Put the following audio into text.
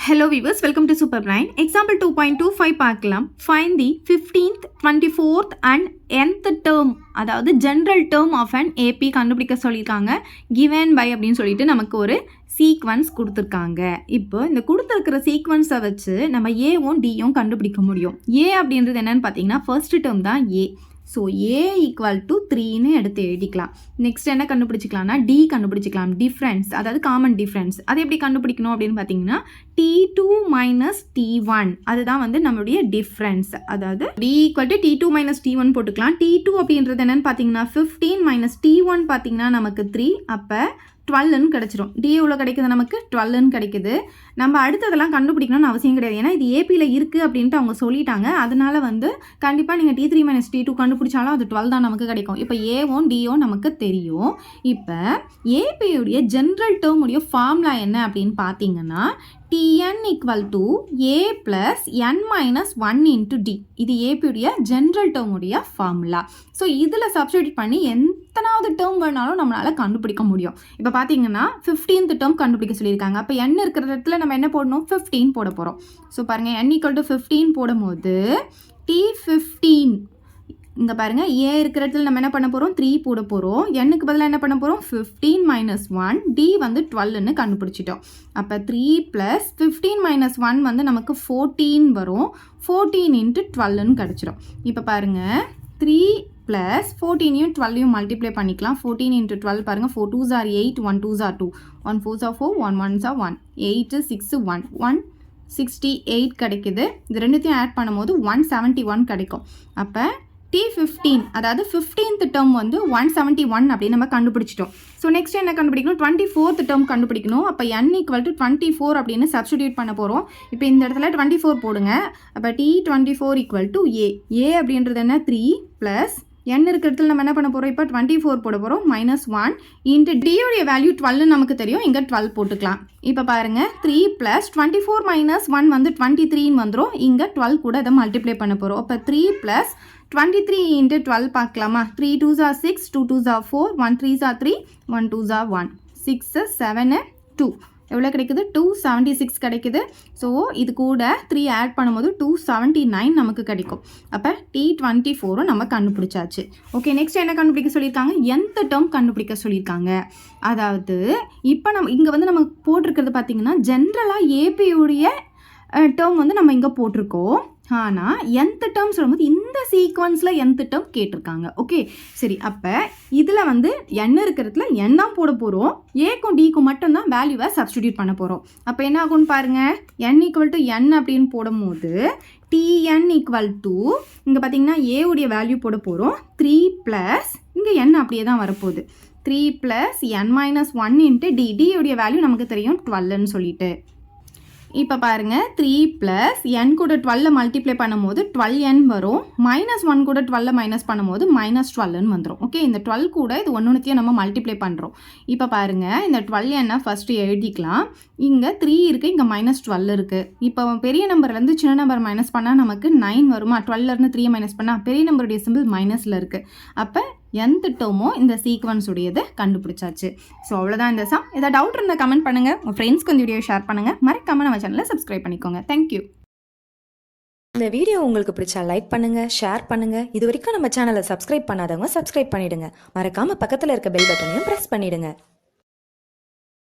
Hello viewers, welcome to Super Brain. Example 2.25 பார்க்கலாம். Find the 15th, 24th and nth term, அதாவது general term of an AP கண்டுபிடிக்க சொல்லியிருக்காங்க. Given by அப்படின்னு சொல்லிட்டு நமக்கு ஒரு சீக்வன்ஸ் கொடுத்துருக்காங்க. இப்போ இந்த கொடுத்துருக்கிற சீக்வன்ஸை வச்சு நம்ம ஏவும் டியும் கண்டுபிடிக்க முடியும். ஏ அப்படின்றது என்னன்னு பார்த்தீங்கன்னா ஃபர்ஸ்ட் டேர்ம் தான் ஏ. ஸோ ஏ ஈக்குவல் டு 3ன்னு எடுத்து எழுதிக்கலாம். நெக்ஸ்ட் என்ன கண்டுபிடிச்சிக்கலாம்னா டி கண்டுபிடிச்சிக்கலாம். டிஃப்ரென்ஸ், அதாவது காமன் டிஃப்ரென்ஸ். அது எப்படி கண்டுபிடிக்கணும் அப்படின்னு பார்த்தீங்கன்னா T2 மைனஸ் T1 அதுதான் வந்து நம்மளுடைய டிஃப்ரென்ஸ். அதாவது D equal to T2 minus T1 போட்டுக்கலாம். T2 அப்படின்றது என்னன்னு பார்த்தீங்கன்னா 15 மைனஸ் T1 பார்த்தீங்கன்னா நமக்கு 3, அப்போ 12ன்னு கிடச்சிரும். டி எவ்வளோ கிடைக்குது, நமக்கு 12ன்னு கிடைக்குது. நம்ம அடுத்ததெல்லாம் கண்டுபிடிக்கணும்னு அவசியம் கிடையாது, ஏன்னா இது ஏபியில் இருக்குது அப்படின்ட்டு அவங்க சொல்லிட்டாங்க. அதனால வந்து கண்டிப்பாக நீங்கள் T3 மைனஸ் T2 கண்டுபிடிச்சாலும் அது 12 தான் நமக்கு கிடைக்கும். இப்போ ஏவும் டியும் நமக்கு தெரியும். இப்போ ஏபியுடைய ஜென்ரல் டேர்முடைய ஃபார்முலா என்ன அப்படின்னு பார்த்தீங்கன்னா Tn equal to A plus N minus 1 into D. இது ஏபியுடைய ஜென்ரல் டேர்முடைய ஃபார்முலா. ஸோ இதில் சப்ஸ்டிட்யூட் பண்ணி எத்தனாவது டேர்ம் வேணாலும் நம்மளால் கண்டுபிடிக்க முடியும். இப்போ பார்த்தீங்கன்னா 15th டேர்ம் கண்டுபிடிக்க சொல்லியிருக்காங்க. அப்போ n இருக்கிற இடத்துல நம்ம என்ன போடணும், 15 போட போகிறோம். ஸோ பாருங்கள் n ஈக்குவல் டு 15 போடும்போது T15 இங்கே பாருங்கள் ஏ இருக்கிற இடத்துல நம்ம என்ன பண்ண போகிறோம், 3 போட போகிறோம். எண்ணுக்கு பதிலாக என்ன பண்ண போகிறோம், 15 மைனஸ் 1, டி வந்து 12ன்னு கண்டுபிடிச்சிட்டோம். அப்போ 3 ப்ளஸ் 15 மைனஸ் 1 வந்து நமக்கு 14 வரும். 14 இன்ட்டு 12ன்னு கிடச்சிரும். இப்போ பாருங்கள் 3 ப்ளஸ் 14யும் 12யும் மல்டிப்ளை பண்ணிக்கலாம். 14 இன்ட்டு 12 பாருங்கள், 4 2s are 8, 1 2s are 2, 1 4s are 4, 1 1s are 1, 8 6 1, 168 கிடைக்குது. இது ரெண்டுத்தையும் ஆட் பண்ணும்போது 171 கிடைக்கும். அப்போ T15 அதாவது 15th டேர்ம் வந்து 171 அப்படின்னு நம்ம கண்டுபிடிச்சிட்டோம். ஸோ நெக்ஸ்ட் என்ன கண்டுபிடிக்கணும், 24th டேர்ம் கண்டுபிடிக்கணும். அப்போ n ஈக்குவல் டு 24 அப்படின்னு சப்ஸ்டிடியூட் பண்ண போகிறோம். இப்போ இந்த இடத்துல 24 போடுங்க. அப்போ T24 ஈக்குவல் டு ஏ. ஏ அப்படின்றது என்ன, 3 ப்ளஸ் n இருக்கிற இடத்துல நம்ம என்ன பண்ண போகிறோம், இப்போ 24 போட போகிறோம். -1 இன்ட்டு டியோடைய வேல்யூ 12 நமக்கு தெரியும், இங்கே 12 போட்டுக்கலாம். இப்போ பாருங்கள் 3 ப்ளஸ் 24 மைனஸ் 1 வந்து 23ன்னு வந்துடும். இங்கே 12 கூட அதை மல்டிப்ளை பண்ண போகிறோம். அப்போ 3 ப்ளஸ் 23 இன்ட்டு 12 பார்க்கலாமா, 3 2s are 6, 2 2s are 4, 1 3s are 3, 1 2s are 1, 6 7 2 எவ்வளோ கிடைக்குது, 276 கிடைக்குது. ஸோ இது கூட 3 ஆட் பண்ணும்போது 279 நமக்கு கிடைக்கும். அப்போ T24 நம்ம கண்டுபிடிச்சாச்சு. ஓகே, நெக்ஸ்ட் என்ன கண்டுபிடிக்க சொல்லியிருக்காங்க, nth டேர்ம் கண்டுபிடிக்க சொல்லியிருக்காங்க. அதாவது இப்போ நம்ம இங்கே வந்து நம்ம போட்டிருக்கிறது பார்த்தீங்கன்னா ஜென்ரலாக ஏபியுடைய டேர்ம் வந்து நம்ம இங்கே போட்டிருக்கோம். ஆனால் nth டேர்ம் சொல்லும்போது இந்த சீக்வன்ஸில் nth டேர்ம் கேட்டிருக்காங்க. ஓகே சரி, அப்போ இதில் வந்து n இருக்கிறதுல n தான் போட போகிறோம். ஏக்கும் டிக்கும் மட்டும்தான் வேல்யூவை சப்ஸ்டிடியூட் பண்ண போகிறோம். அப்போ என்ன ஆகும்னு பாருங்கள், n ஈக்குவல் டு n அப்படின்னு போடும்போது Tn ஈக்குவல் டு இங்கே பார்த்தீங்கன்னா ஏவுடைய வேல்யூ போட போகிறோம். 3 ப்ளஸ் இங்கே n அப்படியே தான் வரப்போகுது. 3 plus n minus 1 into T. டியுடைய வேல்யூ நமக்கு தெரியும் 12ன்னு சொல்லிட்டு. இப்போ பாருங்கள் 3 ப்ளஸ் n கூட 12 மல்டிப்ளை பண்ணும்போது 12n வரும். -1 கூட 12 மைனஸ் பண்ணும்போது -12ன்னு வந்துடும். ஓகே, இந்த 12 கூட இது ஒன்றுத்தையும் நம்ம மல்டிப்ளை பண்ணுறோம். இப்போ பாருங்கள் இந்த 12n ஃபஸ்ட்டு எழுதிக்கலாம். இங்கே 3 இருக்குது, இங்கே -12 இருக்குது. இப்போ பெரிய நம்பர்லேருந்து சின்ன நம்பர் மைனஸ் பண்ணால் நமக்கு 9 வருமா, 12லேருந்து 3 மைனஸ் பண்ணால் பெரிய நம்பருடைய சிம்பிள் மைனஸில் இருக்குது. அப்போ nth டேர்மும் இந்த சீக்வன்ஸ் உடையதை கண்டுபிடிச்சாச்சு. ஸோ அவ்வளோதான் இந்த சம். ஏதாவது டவுட் இருந்தால் கமெண்ட் பண்ணுங்கள், உங்கள் ஃப்ரெண்ட்ஸ்க்கு இந்த வீடியோ ஷேர் பண்ணுங்கள், மறக்காம நம்ம சேனலை சப்ஸ்கிரைப் பண்ணிக்கோங்க. தேங்க்யூ. இந்த வீடியோ உங்களுக்கு பிடிச்சா லைக் பண்ணுங்க, ஷேர் பண்ணுங்க. இது வரைக்கும் நம்ம சேனலை சப்ஸ்கிரைப் பண்ணாதவங்க சப்ஸ்கிரைப் பண்ணிடுங்க. மறக்காம பக்கத்தில் இருக்க பெல் பட்டனையும் ப்ரெஸ் பண்ணிடுங்க.